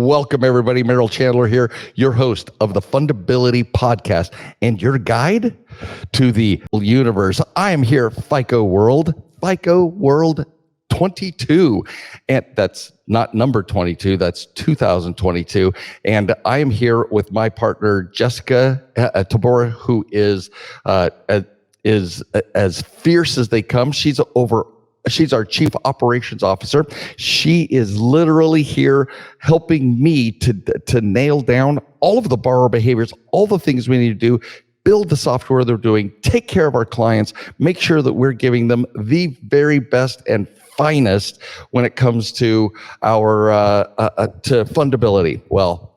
Welcome, everybody. Merrill Chandler here, your host of the Fundability podcast and your guide to the universe. I am here, FICO World 22. And that's not number 22, that's 2022. And I am here with my partner, Jessica Tabora, who is as fierce as they come. She's our Chief Operations Officer. She is literally here helping me to nail down all of the borrower behaviors, all the things we need to do, build the software they're doing, take care of our clients, make sure that we're giving them the very best and finest when it comes to our to fundability. Well,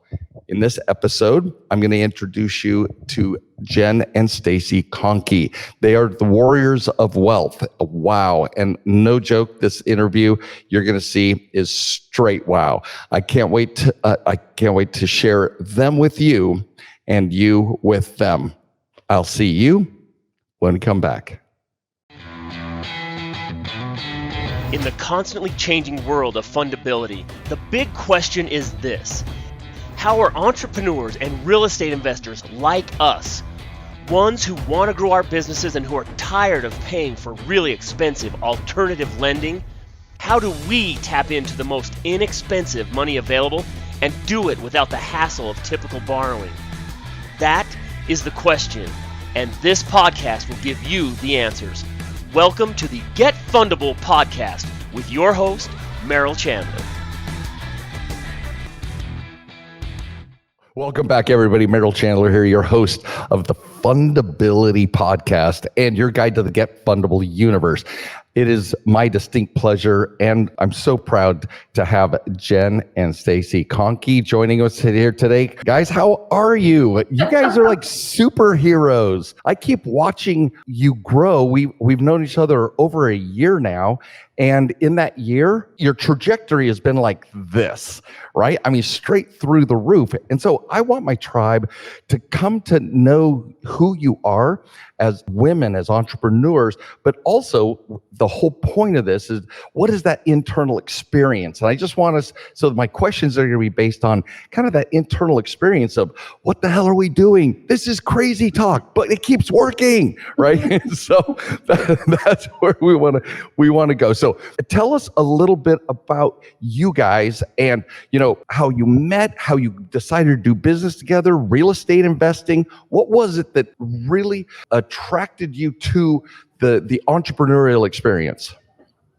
in this episode, I'm going to introduce you to Jen and Stacy Conkey. They are the warriors of wealth. Wow. And no joke, this interview you're going to see is straight wow. I can't wait to share them with you and you with them. I'll see you when we come back. In the constantly changing world of fundability, the big question is this: how are entrepreneurs and real estate investors like us, ones who want to grow our businesses and who are tired of paying for really expensive alternative lending, how do we tap into the most inexpensive money available and do it without the hassle of typical borrowing? That is the question, and this podcast will give you the answers. Welcome to the Get Fundable podcast with your host, Merrill Chandler. Welcome back, everybody. Merrill Chandler here, your host of the Fundability podcast and your guide to the Get Fundable universe. It is my distinct pleasure, and I'm so proud to have Jen and Stacy Conkey joining us here today. Guys, how are you? You guys are like superheroes. I keep watching you grow. We've known each other over a year now, and in that year, your trajectory has been like this, right? I mean, straight through the roof. And so I want my tribe to come to know who you are as women, as entrepreneurs, but also the whole point of this is, what is that internal experience? And I just want us, so my questions are going to be based on kind of that internal experience of, what the hell are we doing? This is crazy talk, but it keeps working, right? So that's where we want to go. So tell us a little bit about you guys and, how you met, how you decided to do business together, real estate investing. What was it that really attracted you to the entrepreneurial experience?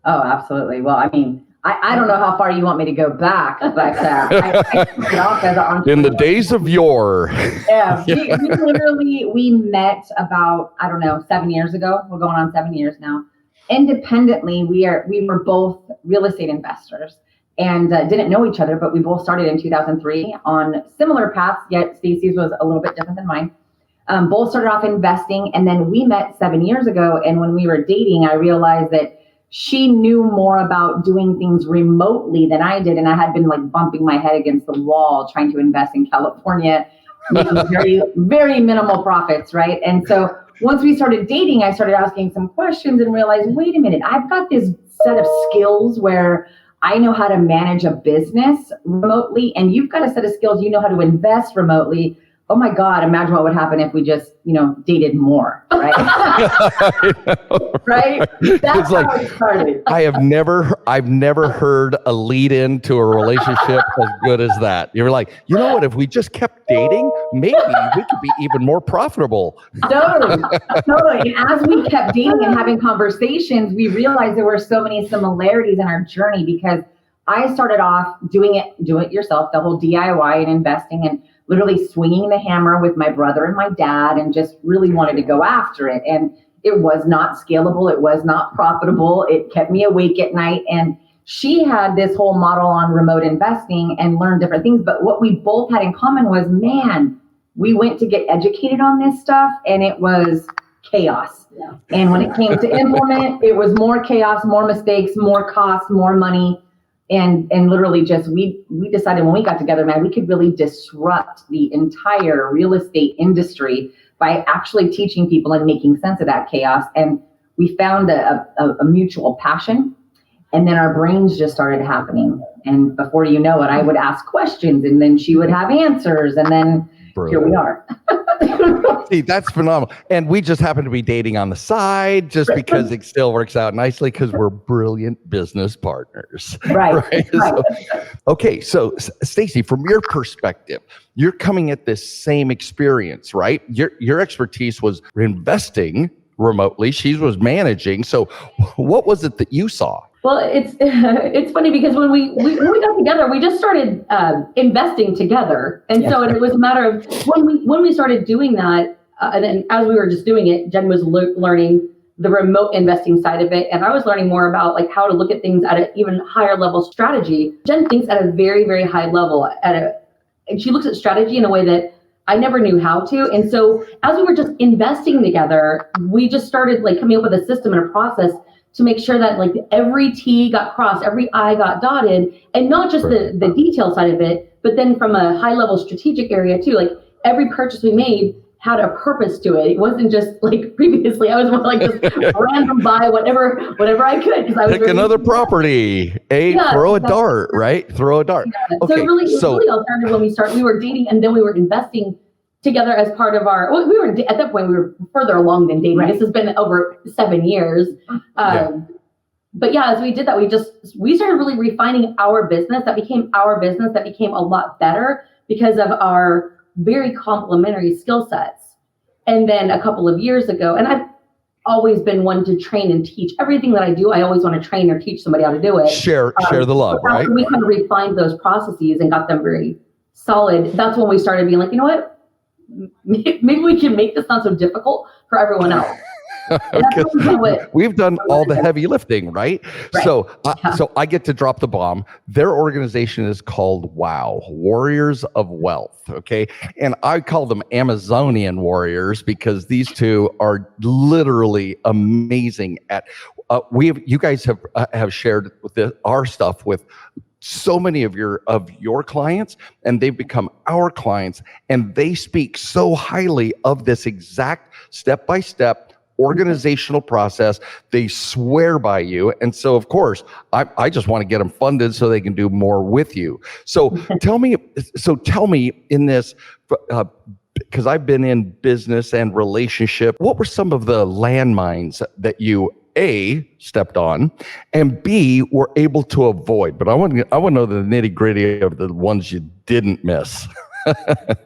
Oh, absolutely. Well, I mean, I don't know how far you want me to go back, but I started off as an entrepreneur. In the days of yore. Yeah, we met about, 7 years ago. We're going on 7 years now. Independently, we were both real estate investors and didn't know each other, but we both started in 2003 on similar paths, yet Stacy's was a little bit different than mine. Both started off investing, and then we met 7 years ago. And when we were dating, I realized that she knew more about doing things remotely than I did. And I had been like bumping my head against the wall trying to invest in California, making very, very minimal profits, right? And so once we started dating, I started asking some questions and realized, wait a minute, I've got this set of skills where I know how to manage a business remotely, and you've got a set of skills, you know how to invest remotely. Oh my God, imagine what would happen if we just, dated more, right? Right? That's it's like, how it started. I've never heard a lead in to a relationship as good as that. You're like, you know what, if we just kept dating, maybe we could be even more profitable. Totally. And as we kept dating and having conversations, we realized there were so many similarities in our journey, because I started off do it yourself, the whole DIY and investing, and literally swinging the hammer with my brother and my dad, and just really wanted to go after it. And it was not scalable. It was not profitable. It kept me awake at night. And she had this whole model on remote investing and learned different things. But what we both had in common was, man, we went to get educated on this stuff, and it was chaos. Yeah. And when it came to implement, it was more chaos, more mistakes, more costs, more money. And literally just, we decided when we got together, man, we could really disrupt the entire real estate industry by actually teaching people and making sense of that chaos. And we found a mutual passion, and then our brains just started happening. And before you know it, I would ask questions and then she would have answers. And then Here we are. See, that's phenomenal. And we just happen to be dating on the side just because it still works out nicely because we're brilliant business partners. Right. So, okay. So Stacy, from your perspective, you're coming at this same experience, right? Your expertise was investing remotely. She was managing. So what was it that you saw? Well, it's funny because when we got together, we just started investing together, and so it was a matter of when we started doing that, and then as we were just doing it, Jen was learning the remote investing side of it, and I was learning more about like how to look at things at an even higher level strategy. Jen thinks at a very, very high level and she looks at strategy in a way that I never knew how to. And so as we were just investing together, we just started like coming up with a system and a process to make sure that like every T got crossed, every I got dotted, and not just the detail side of it, but then from a high level strategic area too. Like every purchase we made had a purpose to it. It wasn't just like previously. I was more like just random buy whatever I could because I was pick another property. Throw a dart, right? Throw a dart. Yeah. Okay, so it really all started when we were dating, and then we were investing together as part of our. Well, we were at that point we were further along than dating. Right. This has been over 7 years. But yeah, as we did that, we started really refining our business. That became our business. That became a lot better because of our very complementary skill sets. And then a couple of years ago, and I've always been one to train and teach. Everything that I do, I always want to train or teach somebody how to do it. Share the love, right? We kind of refined those processes and got them very solid. That's when we started being like, you know what? Maybe we can make this not so difficult for everyone else. We've done all the heavy lifting, right? So I get to drop the bomb. Their organization is called WOW, Warriors of Wealth. Okay. And I call them Amazonian warriors because these two are literally amazing at, you guys have shared with our stuff with so many of your clients, and they've become our clients, and they speak so highly of this exact step-by-step organizational process. They swear by you. And so, of course, I just want to get them funded so they can do more with you. So tell me in this, because I've been in business and relationship, what were some of the landmines that you A, stepped on, and B, were able to avoid? But I want to know the nitty gritty of the ones you didn't miss.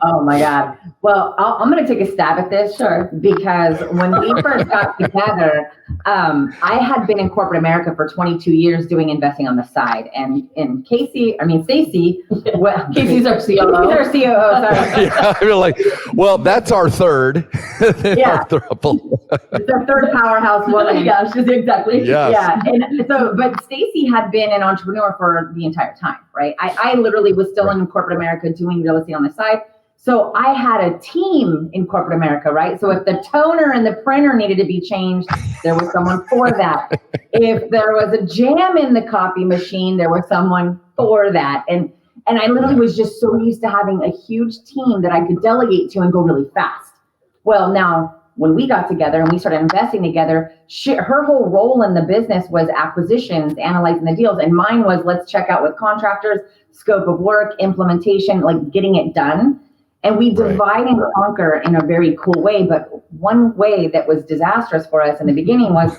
Oh my God. Well, I'm going to take a stab at this, because when we first got together, I had been in corporate America for 22 years doing investing on the side. And Stacy, well, Casey's our COO. She's our COO, sorry. Yeah, I mean, like, well, that's our third. Yeah. It's our third powerhouse woman. Yeah, she's exactly. Yes. Yeah. And so, but Stacy had been an entrepreneur for the entire time, right? I literally was still in corporate America doing real estate on the side. So I had a team in corporate America, right? So if the toner and the printer needed to be changed, there was someone for that. If there was a jam in the copy machine, there was someone for that. And I literally was just so used to having a huge team that I could delegate to and go really fast. Well, now when we got together and we started investing together, her whole role in the business was acquisitions, analyzing the deals. And mine was, let's check out with contractors, scope of work, implementation, like getting it done. And we divide and conquer in a very cool way. But one way that was disastrous for us in the beginning was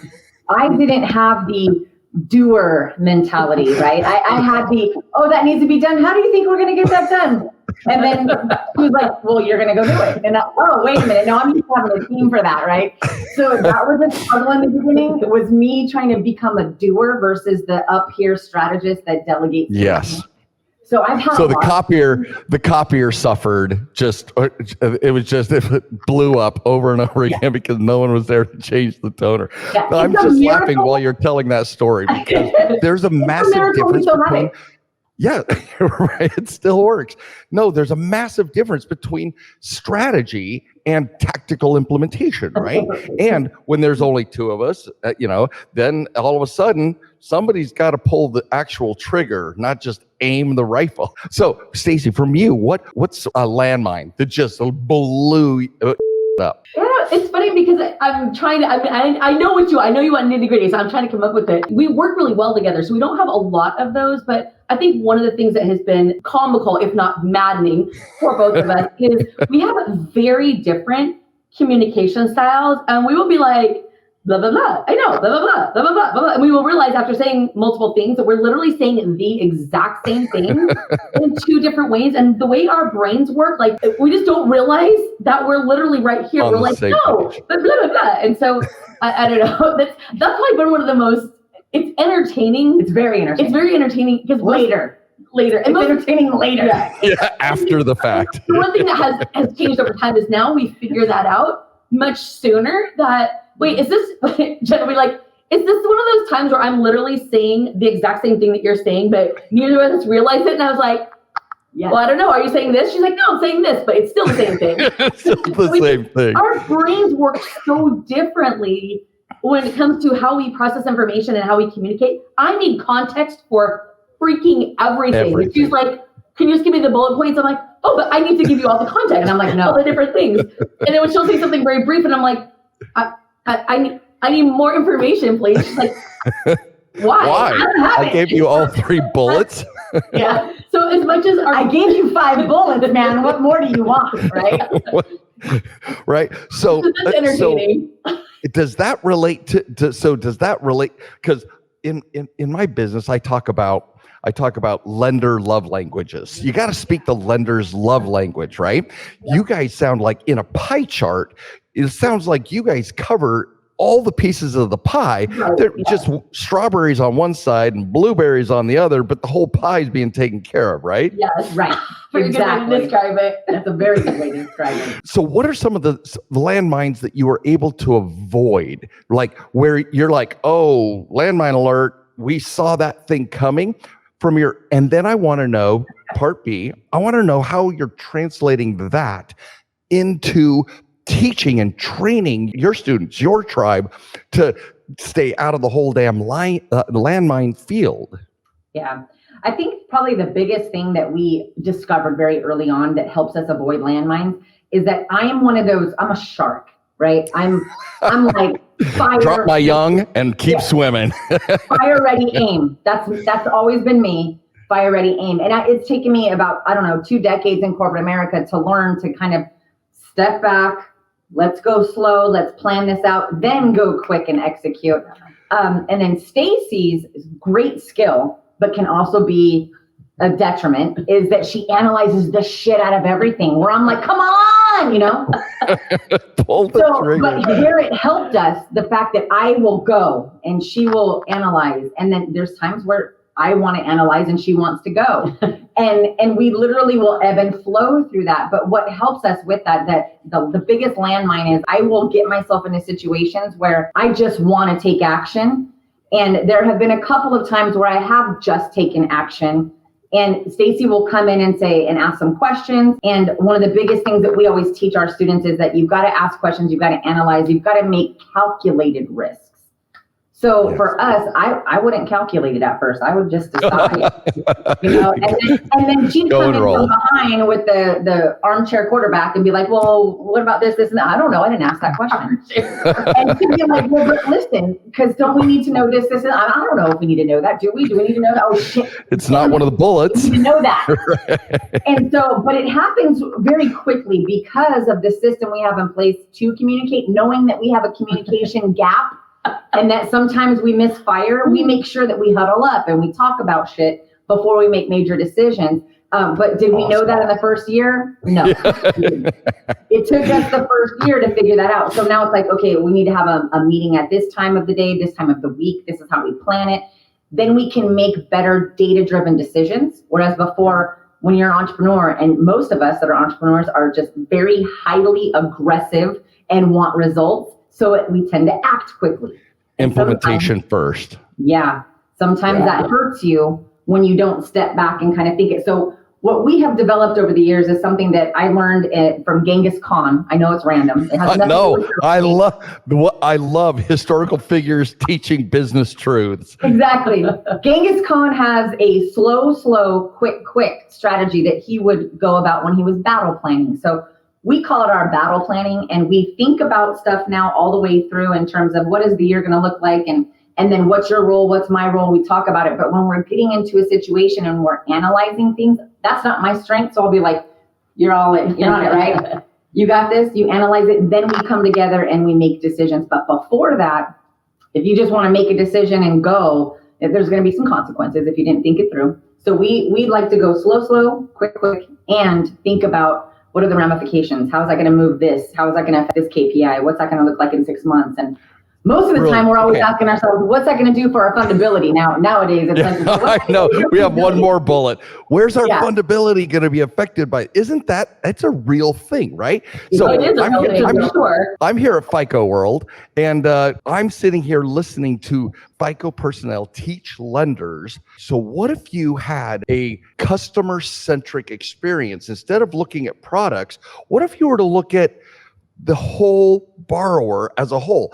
I didn't have the doer mentality, right? I had that needs to be done. How do you think we're going to get that done? And then he was like, well, you're going to go do it. And wait a minute. No, I'm used to having a team for that, right? So that was a struggle in the beginning. It was me trying to become a doer versus the up here strategist that delegates. Yes. So I've had the copier suffered. It blew up over and over again because no one was there to change the toner. Yeah, I'm just laughing while you're telling that story because there's a massive difference between. Yeah, right. It still works. No, there's a massive difference between strategy and tactical implementation, right? And when there's only two of us, then all of a sudden somebody's got to pull the actual trigger, not just aim the rifle. So, Stacy, from you, what's a landmine that just blew up? It's funny because I'm trying to, I know you want nitty-gritty, so I'm trying to come up with it. We work really well together, so we don't have a lot of those, but I think one of the things that has been comical, if not maddening, for both of us is we have very different communication styles, and we will be like, blah, blah, blah, I know, blah, blah, blah, blah, blah, blah, blah. And we will realize after saying multiple things that we're literally saying the exact same thing in two different ways. And the way our brains work, like we just don't realize that we're literally right here. We're like, no, blah, blah, blah, blah. And so I don't know. That's probably been one of the most, it's entertaining. It's very entertaining. It's very entertaining because later. It's entertaining later. Yeah, after the fact. The one thing that has changed over time is now we figure that out much sooner that, wait, is this, Jen, we like, is this one of those times where I'm literally saying the exact same thing that you're saying, but neither of us realized it? And I was like, yeah. Well, I don't know. Are you saying this? She's like, no, I'm saying this, but it's still the same thing. It's still the same thing. Our brains work so differently when it comes to how we process information and how we communicate. I need context for freaking everything. She's like, can you just give me the bullet points? I'm like, oh, but I need to give you all the context. And I'm like, no, all the different things. And then when she'll say something very brief, and I'm like, I need more information, please. She's like, why? I gave you all 3 bullets. Yeah. So as much as I gave you 5 bullets, man, what more do you want, right? Right. So that's entertaining. So does that relate to does that relate? Because in my business, I talk about lender love languages. You got to speak the lender's love language, right? Yeah. You guys sound like in a pie chart. It sounds like you guys cover all the pieces of the pie. They're just strawberries on one side and blueberries on the other, but the whole pie is being taken care of, right? Yes, right. Exactly. Good way to describe it. That's a very good way to describe it. So what are some of the landmines that you were able to avoid? Like where you're like, oh, landmine alert, we saw that thing coming from your, and then I want to know, part B, I want to know how you're translating that into teaching and training your students, your tribe, to stay out of the whole damn landmine field. Yeah. I think probably the biggest thing that we discovered very early on that helps us avoid landmines is that I am one of those, I'm a shark, right? I'm like fire. Drop my young and keep swimming. Fire, ready, aim. That's always been me. Fire, ready, aim. And it's taken me about, 2 decades in corporate America to learn to kind of step back. Let's go slow. Let's plan this out, then go quick and execute. And then Stacy's great skill, but can also be a detriment, is that she analyzes the shit out of everything. Where I'm like, come on, Pull the trigger. But here it helped us, the fact that I will go and she will analyze. And then there's times where I want to analyze and she wants to go. And we literally will ebb and flow through that. But what helps us with that the biggest landmine is I will get myself into situations where I just want to take action. And there have been a couple of times where I have just taken action, and Stacy will come in and ask some questions. And one of the biggest things that we always teach our students is that you've got to ask questions, you've got to analyze, you've got to make calculated risks. So for us, I wouldn't calculate it at first. I would just decide, and then she'd come in from behind with the armchair quarterback and be like, well, what about this, and that? I don't know. I didn't ask that question. And she'd be like, well, but listen, because don't we need to know this, and I don't know if we need to know that. Do we? Do we need to know that? Oh, shit. It's not one of the bullets. We need to know that. Right. And so, but it happens very quickly because of the system we have in place to communicate, knowing that we have a communication gap. And that sometimes we misfire. We make sure that we huddle up and we talk about shit before we make major decisions. But did we know that in the first year? No. It took us the first year to figure that out. So now it's like, okay, we need to have a meeting at this time of the day, this time of the week. This is how we plan it. Then we can make better data-driven decisions. Whereas before, when you're an entrepreneur, and most of us that are entrepreneurs are just very highly aggressive and want results. So we tend to act quickly. Implementation first. Yeah. Sometimes that hurts you when you don't step back and kind of think it. So what we have developed over the years is something that I learned from Genghis Khan. I know it's random. It has no, I love historical figures teaching business truths. Exactly. Genghis Khan has a slow, quick strategy that he would go about when he was battle planning. So we call it our battle planning, and we think about stuff now all the way through in terms of what is the year going to look like, and then what's your role, what's my role, we talk about it. But when we're getting into a situation and we're analyzing things, that's not my strength. So I'll be like, you're all in, you're on it, right? You got this, you analyze it, then we come together and we make decisions. But before that, if you just want to make a decision and go, there's going to be some consequences if you didn't think it through. So we like to go slow, quick, and think about what are the ramifications? How is that going to move this? How is that going to affect this KPI? What's that going to look like in 6 months? And most of the time, we're always asking ourselves, what's that going to do for our fundability? Nowadays, it's like, I know. We have one more bullet. Where's our fundability going to be affected by? Isn't that's a real thing, right? So it is a real thing, for sure. I'm here at FICO World, and I'm sitting here listening to FICO personnel teach lenders. So what if you had a customer-centric experience? Instead of looking at products, what if you were to look at the whole borrower as a whole?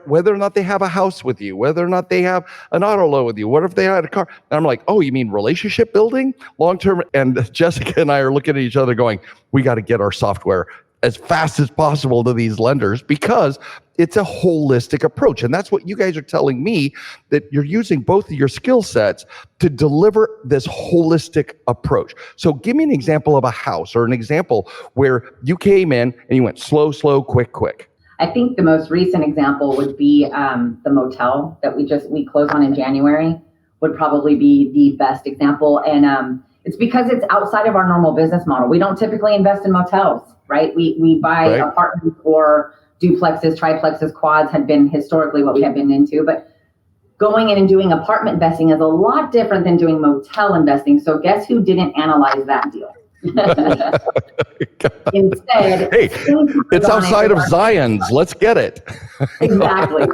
Whether or not they have a house with you, whether or not they have an auto loan with you, what if they had a car? And I'm like, oh, you mean relationship building, long-term? And Jessica and I are looking at each other going, we got to get our software as fast as possible to these lenders because it's a holistic approach. And that's what you guys are telling me, that you're using both of your skill sets to deliver this holistic approach. So give me an example of a house or an example where you came in and you went slow, quick. I think the most recent example would be the motel that we closed on in January would probably be the best example. And it's because it's outside of our normal business model. We don't typically invest in motels, right? We buy apartments or duplexes, triplexes, quads had been historically what we have been into. But going in and doing apartment investing is a lot different than doing motel investing. So guess who didn't analyze that deal? Instead, hey, it's outside of Zion's. Let's get it. Exactly.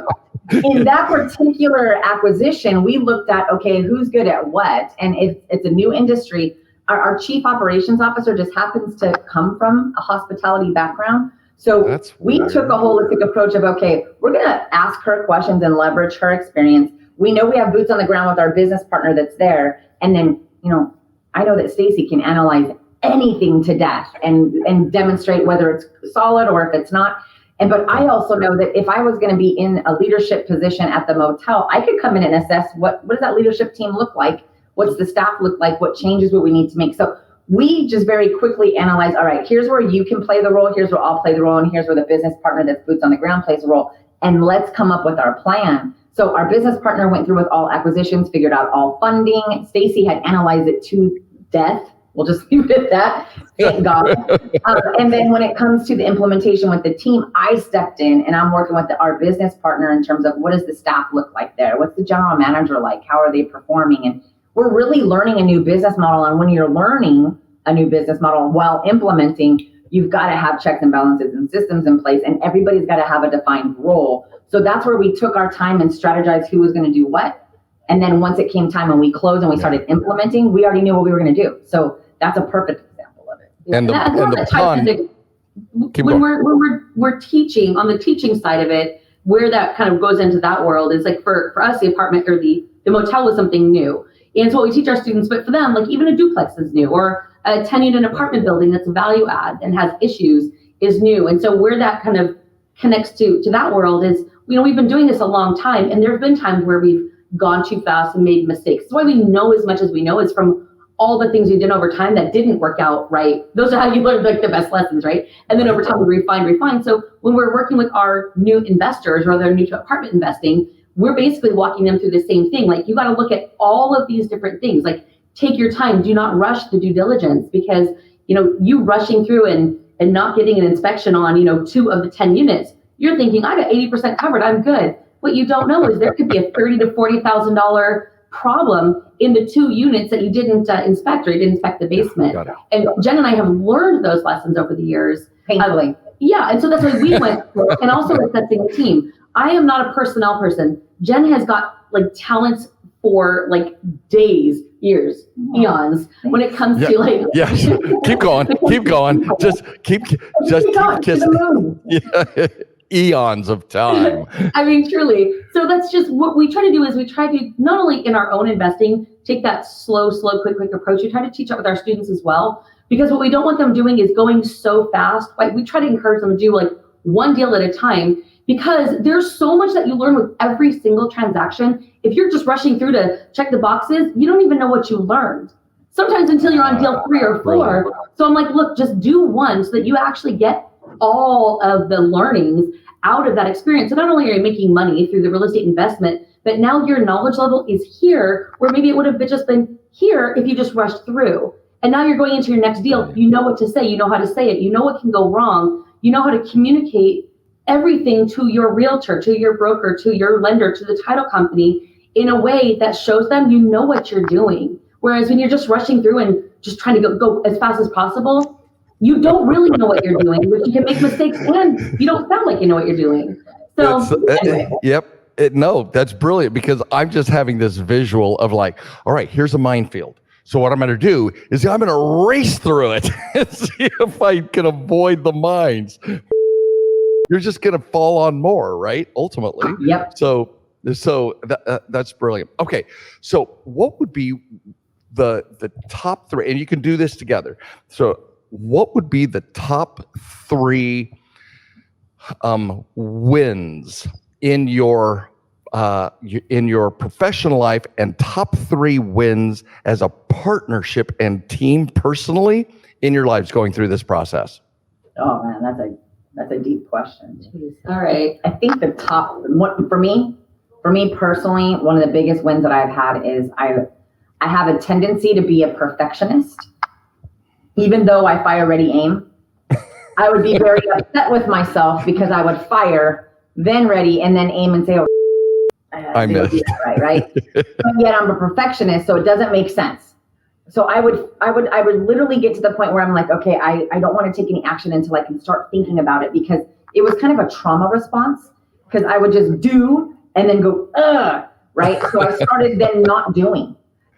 In that particular acquisition, we looked at, okay, who's good at what? And if it's a new industry, our chief operations officer just happens to come from a hospitality background. So we took a holistic approach of, okay, we're going to ask her questions and leverage her experience. We know we have boots on the ground with our business partner that's there. And then, I know that Stacy can analyze anything to death and demonstrate whether it's solid or if it's not. But I also know that if I was going to be in a leadership position at the motel, I could come in and assess what does that leadership team look like? What's the staff look like? What changes would we need to make? So we just very quickly analyze, all right, here's where you can play the role, here's where I'll play the role, and here's where the business partner that's boots on the ground plays a role. And let's come up with our plan. So our business partner went through with all acquisitions, figured out all funding. Stacy had analyzed it to death. We'll just leave it at that. Thank God. And then when it comes to the implementation with the team, I stepped in and I'm working with our business partner in terms of what does the staff look like there? What's the general manager like? How are they performing? And we're really learning a new business model. And when you're learning a new business model while implementing, you've got to have checks and balances and systems in place, and everybody's got to have a defined role. So that's where we took our time and strategized who was going to do what. And then once it came time and we closed and we started implementing, we already knew what we were going to do. So that's a perfect example of it. And the pun. When we're teaching, on the teaching side of it, where that kind of goes into that world is like for us, the apartment or the motel was something new. And so what we teach our students, but for them, like even a duplex is new, or a 10-unit apartment building that's a value add and has issues is new. And so where that kind of connects to that world is, we've been doing this a long time, and there have been times where we've gone too fast and made mistakes. That's why we know as much as we know is from all the things we did over time that didn't work out right. Those are how you learn like the best lessons, right? And then over time we refine. So when we're working with our new investors or they're new to apartment investing, we're basically walking them through the same thing. Like, you got to look at all of these different things. Like, take your time. Do not rush the due diligence, because you rushing through and not getting an inspection on 2 of the 10 units. You're thinking, I got 80% covered, I'm good. What you don't know is there could be a $30,000 to $40,000 problem in the 2 units that you didn't inspect, or you didn't inspect the basement. And Jen and I have learned those lessons over the years. Painfully. And so that's why we went through, and also assessing the team. I am not a personnel person. Jen has got like talents for like days, years, eons when it comes to like. Yes. Keep going. Just keep eons of time. I mean, truly. So that's just what we try to do, is we try to not only in our own investing take that slow, quick approach. We try to teach that with our students as well. because what we don't want them doing is going so fast. Like we try to encourage them to do like one deal at a time, because there's so much that you learn with every single transaction. If you're just rushing through to check the boxes, you don't even know what you learned. Sometimes until you're on deal 3 or 4. Brilliant. So I'm like, look, just do one so that you actually get all of the learnings out of that experience. So not only are you making money through the real estate investment, but now your knowledge level is here, where maybe it would have just been here if you just rushed through. And now you're going into your next deal. You know what to say. You know how to say it. You know what can go wrong. You know how to communicate everything to your realtor, to your broker, to your lender, to the title company in a way that shows them you know what you're doing. Whereas when you're just rushing through and just trying to go as fast as possible, you don't really know what you're doing, which you can make mistakes and you don't sound like you know what you're doing. So anyway. No, that's brilliant, because I'm just having this visual of like, all right, here's a minefield. So what I'm going to do is I'm going to race through it and see if I can avoid the mines. You're just going to fall on more, right? Ultimately. Yep. So that's brilliant. Okay. So what would be the top 3, and you can do this together. So what would be the top 3 wins in your professional life, and top 3 wins as a partnership and team personally in your lives going through this process? Oh man, that's a deep question. Jeez. All right. I think the top one for me personally, one of the biggest wins that I've had is I have a tendency to be a perfectionist. Even though I fire ready aim, I would be very upset with myself because I would fire, then ready, and then aim and say, oh, I missed. Right? But yet I'm a perfectionist, so it doesn't make sense. So I would literally get to the point where I'm like, okay, I don't want to take any action until I can start thinking about it, because it was kind of a trauma response, because I would just do and then go, right? So I started then not doing.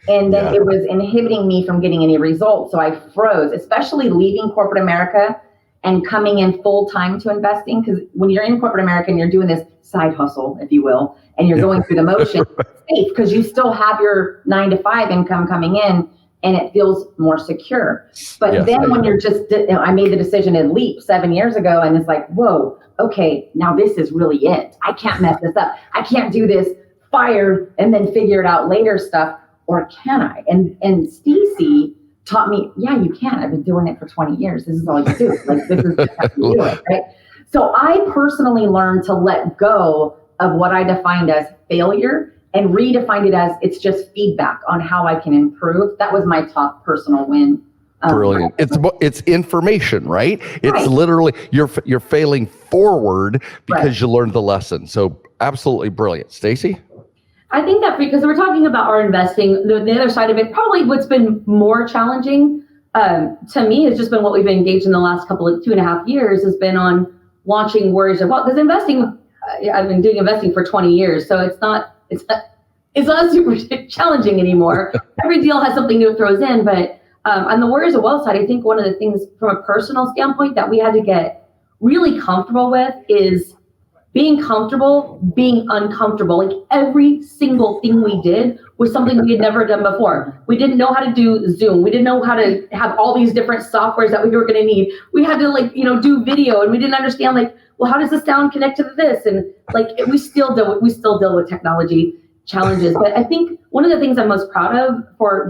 And then it was inhibiting me from getting any results. So I froze, especially leaving corporate America and coming in full time to investing. Because when you're in corporate America and you're doing this side hustle, if you will, and you're going through the motion, it's safe because you still have your 9 to 5 income coming in and it feels more secure. But then when you're just, I made the decision to leap 7 years ago, and it's like, whoa, okay, now this is really it. I can't mess this up. I can't do this fired and then figure it out later stuff. Or can I? And Stacy taught me, yeah, you can. I've been doing it for 20 years. This is all you do. Like, this is just how you do it, right? So I personally learned to let go of what I defined as failure and redefined it as it's just feedback on how I can improve. That was my top personal win. Brilliant. It's information, right? It's literally you're failing forward because you learned the lesson. So absolutely brilliant. Stacy? I think that because we're talking about our investing, the other side of it, probably what's been more challenging to me has just been what we've engaged in the last 2.5 years has been on launching Warriors of Wealth. Because investing, I've been doing investing for 20 years, so it's not super challenging anymore. Every deal has something new it throws in, but on the Warriors of Wealth side, I think one of the things from a personal standpoint that we had to get really comfortable with is being comfortable, being uncomfortable. Like every single thing we did was something we had never done before. We didn't know how to do Zoom. We didn't know how to have all these different softwares that we were going to need. We had to do video, and we didn't understand how does the sound connect to this? And we still deal with technology challenges. But I think one of the things I'm most proud of for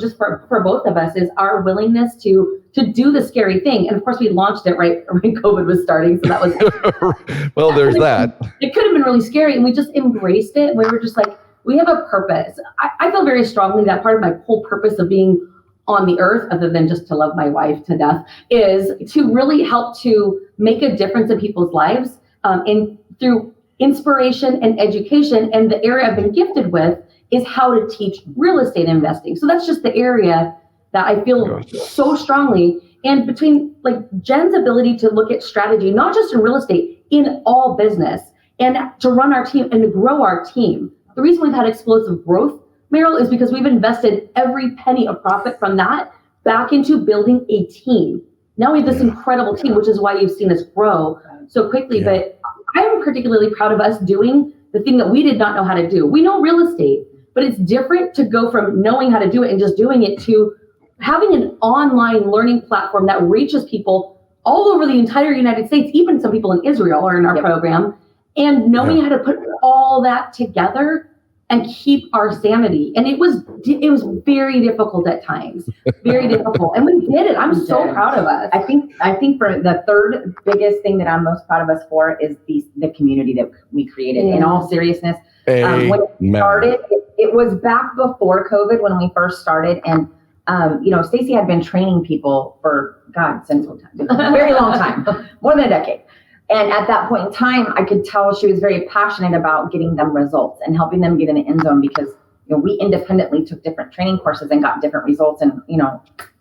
both of us is our willingness to do the scary thing. And of course we launched it right when COVID was starting. So that was, well, there's that. It could have been really scary, and we just embraced it. We were just like, we have a purpose. I feel very strongly that part of my whole purpose of being on the earth, other than just to love my wife to death, is to really help to make a difference in people's lives, and through inspiration and education. And the area I've been gifted with is how to teach real estate investing. So that's just the area that I feel so strongly. And between Jen's ability to look at strategy, not just in real estate, in all business, and to run our team and to grow our team. The reason we've had explosive growth, Merrill, is because we've invested every penny of profit from that back into building a team. Now we have this incredible team, which is why you've seen us grow so quickly. Yeah. But I'm particularly proud of us doing the thing that we did not know how to do. We know real estate, but it's different to go from knowing how to do it and just doing it to having an online learning platform that reaches people all over the entire United States, even some people in Israel are in our program, and knowing how to put all that together and keep our sanity. And it was very difficult at times, very difficult. And we did it. I'm so proud of us. I think for the third biggest thing that I'm most proud of us for is the community that we created. In all seriousness, when it started, it was back before COVID when we first started. And, Stacy had been training people for, since a very long time, more than a decade. And at that point in time, I could tell she was very passionate about getting them results and helping them get in the end zone because we independently took different training courses and got different results. And,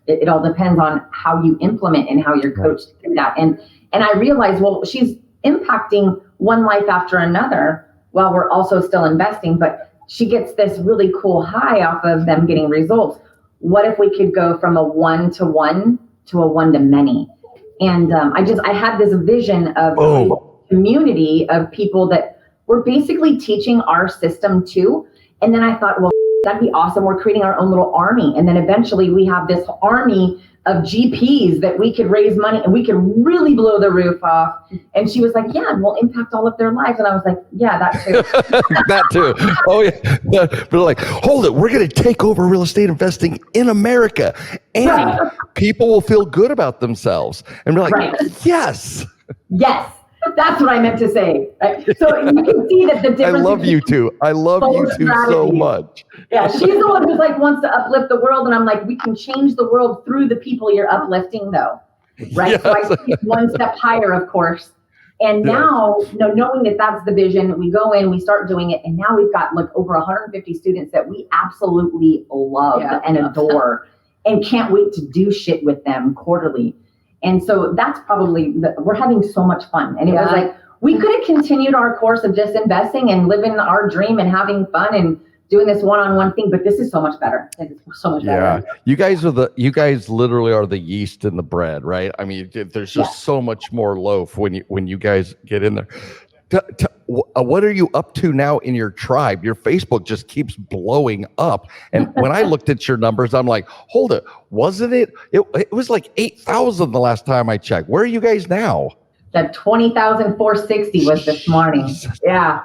it all depends on how you implement and how you're coached through that. And I realized, well, she's impacting one life after another while we're also still investing, but she gets this really cool high off of them getting results. What if we could go from a one-to-one to a one-to-many? And I had this vision of a community of people that were basically teaching our system too. And then I thought, well, that'd be awesome. We're creating our own little army. And then eventually we have this army of GPs that we could raise money and we could really blow the roof off. And she was like, yeah, and we'll impact all of their lives. And I was like, yeah, that too. That too. Oh yeah. But like, hold it. We're going to take over real estate investing in America and people will feel good about themselves. And we're like, yes. Yes. That's what I meant to say. Right? So you can see that the difference. I love you two. I love you two so much. Yeah, she's the one who's like wants to uplift the world, and I'm like, we can change the world through the people you're uplifting, though, right? Yes. So I take one step higher, of course. And now, knowing that that's the vision, we go in, we start doing it, and now we've got like over 150 students that we absolutely love and adore, and can't wait to do shit with them quarterly. And so that's probably, we're having so much fun. And it was like, we could have continued our course of just investing and living our dream and having fun and doing this one-on-one thing, but this is so much better. It's so much better. Yeah, you guys literally are the yeast in the bread, right? I mean, there's just so much more loaf when you guys get in there. What are you up to now in your tribe? Your Facebook just keeps blowing up. And when I looked at your numbers, I'm like, hold it. Wasn't it? It was like 8,000 the last time I checked. Where are you guys now? That 20,460 was this morning. Yeah.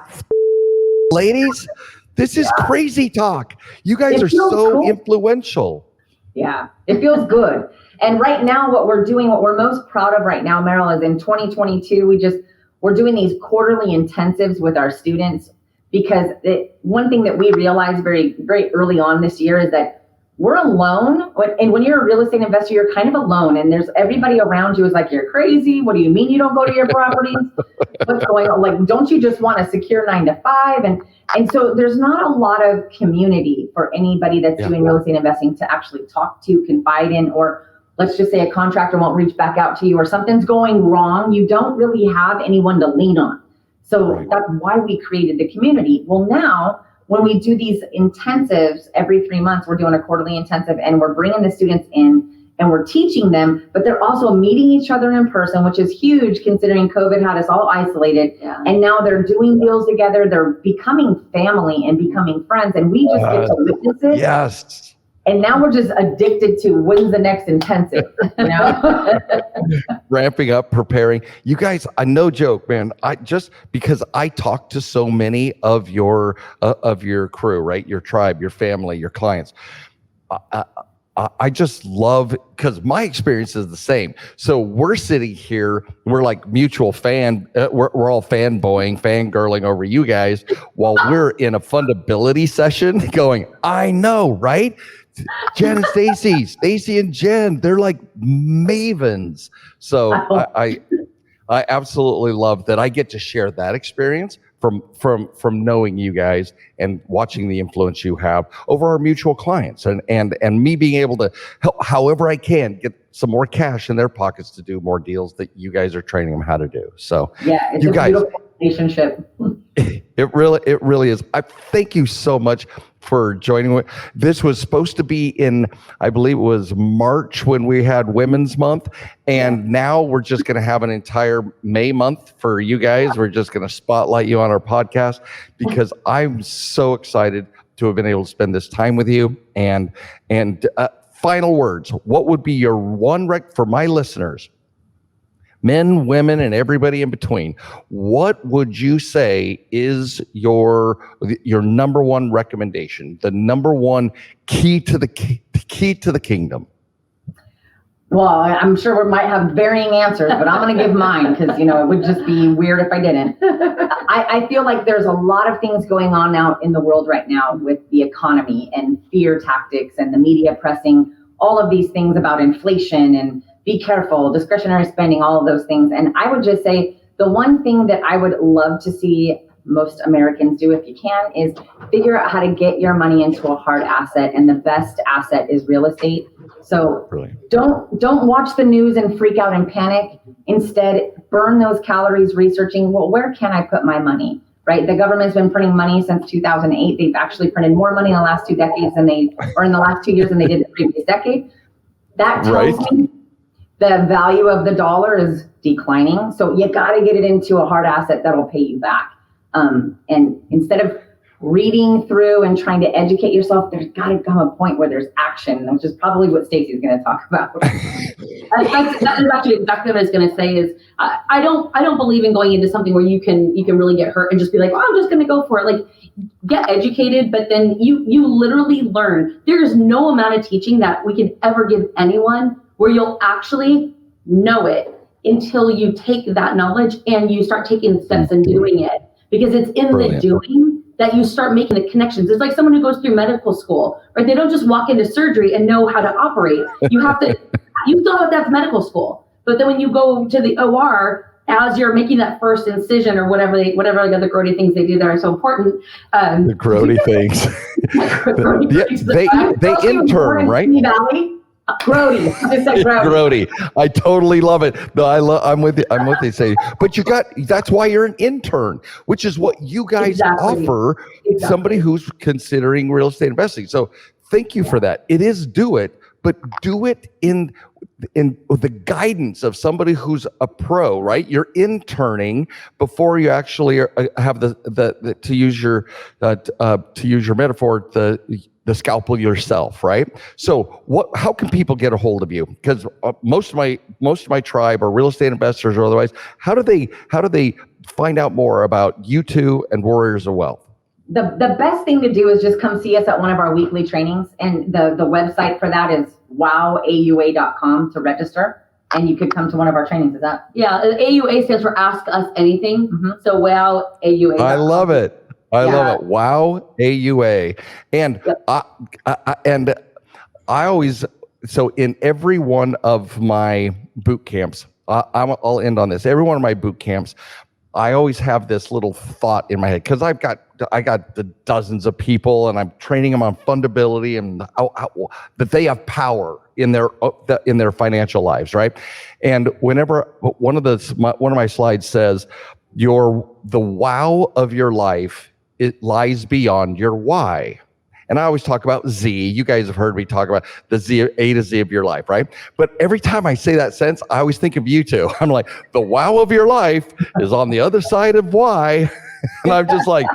Ladies, this is crazy talk. You guys are so influential. Yeah, it feels good. And right now, what we're doing, what we're most proud of right now, Merrill, is in 2022, we're doing these quarterly intensives with our students because one thing that we realized very, very early on this year is that we're alone. And when you're a real estate investor, you're kind of alone. And there's everybody around you is like, you're crazy. What do you mean you don't go to your properties? What's going on? Like, don't you just want a secure 9-to-5? And so there's not a lot of community for anybody that's doing real estate investing to actually talk to, confide in, or let's just say a contractor won't reach back out to you or something's going wrong. You don't really have anyone to lean on. So that's why we created the community. Well, now when we do these intensives every 3 months, we're doing a quarterly intensive and we're bringing the students in and we're teaching them, but they're also meeting each other in person, which is huge considering COVID had us all isolated. Yeah. And now they're doing deals together. They're becoming family and becoming friends. And we just get to witness it. Yes. And now we're just addicted to when's the next intensive, Ramping up, preparing. You guys, no joke, man. Because I talk to so many of your crew, right? Your tribe, your family, your clients. I just love, because my experience is the same. So we're sitting here, we're like mutual we're all fangirling over you guys while we're in a fundability session going, I know, right? Jen and Stacy and Jen, they're like mavens. So I absolutely love that I get to share that experience from knowing you guys and watching the influence you have over our mutual clients and me being able to help however I can get some more cash in their pockets to do more deals that you guys are training them how to do. So it's you a guys, beautiful relationship. It really is. I thank you so much for joining. This was supposed to be in, I believe it was March when we had Women's Month. And now we're just going to have an entire May month for you guys. We're just going to spotlight you on our podcast because I'm so excited to have been able to spend this time with you and final words, what would be your one for my listeners, men, women, and everybody in between? What would you say is your number one recommendation, the number one key to the kingdom? Well, I'm sure we might have varying answers, but I'm going to give mine because, it would just be weird if I didn't. I feel like there's a lot of things going on now in the world right now with the economy and fear tactics and the media pressing all of these things about inflation and be careful, discretionary spending, all of those things. And I would just say the one thing that I would love to see most Americans do, if you can, is figure out how to get your money into a hard asset. And the best asset is real estate. So don't watch the news and freak out and panic. Instead, burn those calories researching, well, where can I put my money? Right? The government's been printing money since 2008. They've actually printed more money in the last 2 decades in the last 2 years than they did the previous decade. That tells me the value of the dollar is declining. So you got to get it into a hard asset that'll pay you back. And instead of reading through and trying to educate yourself, there's got to come a point where there's action, which is probably what Stacy's going to talk about. That is actually exactly what I was going to say. Is I don't believe in going into something where you can really get hurt and just be like, oh, I'm just going to go for it. Like, get educated, but then you literally learn. There is no amount of teaching that we can ever give anyone where you'll actually know it until you take that knowledge and you start taking steps and doing it. Because it's in the doing that you start making the connections. It's like someone who goes through medical school, right? They don't just walk into surgery and know how to operate. You still have to have medical school. But then when you go to the OR, as you're making that first incision or whatever the other grody things they do that are so important. The grody things. They intern, right? Grody. I said Grody. I totally love it. No, I'm with you. I'm with you. Say, but that's why you're an intern, which is what you guys offer somebody who's considering real estate investing. So thank you for that. It is do it, but do it in the guidance of somebody who's a pro, right? You're interning before you actually have the to use your metaphor, the scalpel yourself, right? So how can people get a hold of you? Because most of my tribe are real estate investors or otherwise. How do they find out more about you two and Warriors of Wealth? The best thing to do is just come see us at one of our weekly trainings. And the website for that is wowaua.com to register. And you could come to one of our trainings. Is that? Yeah, AUA stands for Ask Us Anything. Mm-hmm. So wowaua. I love it. I love it. Wow, AUA. And I always, so in every one of my boot camps, I'll end on this. Every one of my boot camps, I always have this little thought in my head because I got the dozens of people and I'm training them on fundability and that they have power in their financial lives, right? And whenever one of my slides says, the wow of your life, it lies beyond your why. And I always talk about Z. You guys have heard me talk about the Z, A to Z of your life, right? But every time I say that sentence, I always think of you two. I'm like, the wow of your life is on the other side of why. And I'm just like,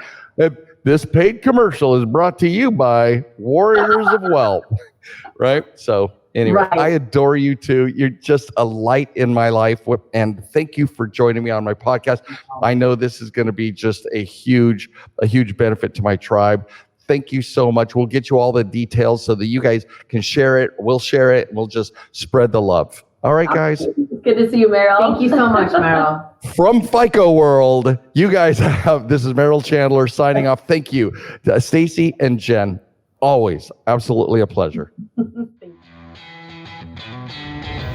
this paid commercial is brought to you by Warriors of Wealth, right? So anyway, I adore you two. You're just a light in my life. And thank you for joining me on my podcast. I know this is going to be just a huge benefit to my tribe. Thank you so much. We'll get you all the details so that you guys can share it. We'll share it. And we'll just spread the love. All right, guys. Good to see you, Merrill. Thank you so much, Merrill. From FICO World, you guys this is Merrill Chandler signing off. Thank you, Stacy and Jen. Always absolutely a pleasure.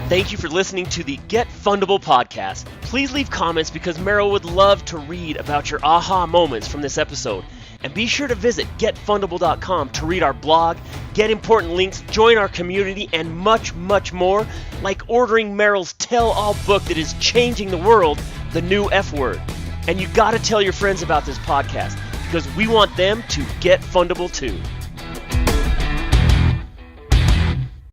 Thank you for listening to the Get Fundable podcast. Please leave comments because Merrill would love to read about your aha moments from this episode. And be sure to visit getfundable.com to read our blog, get important links, join our community, and much, much more, like ordering Merrill's tell-all book that is changing the world, The New F Word. And you gotta tell your friends about this podcast because we want them to get fundable too.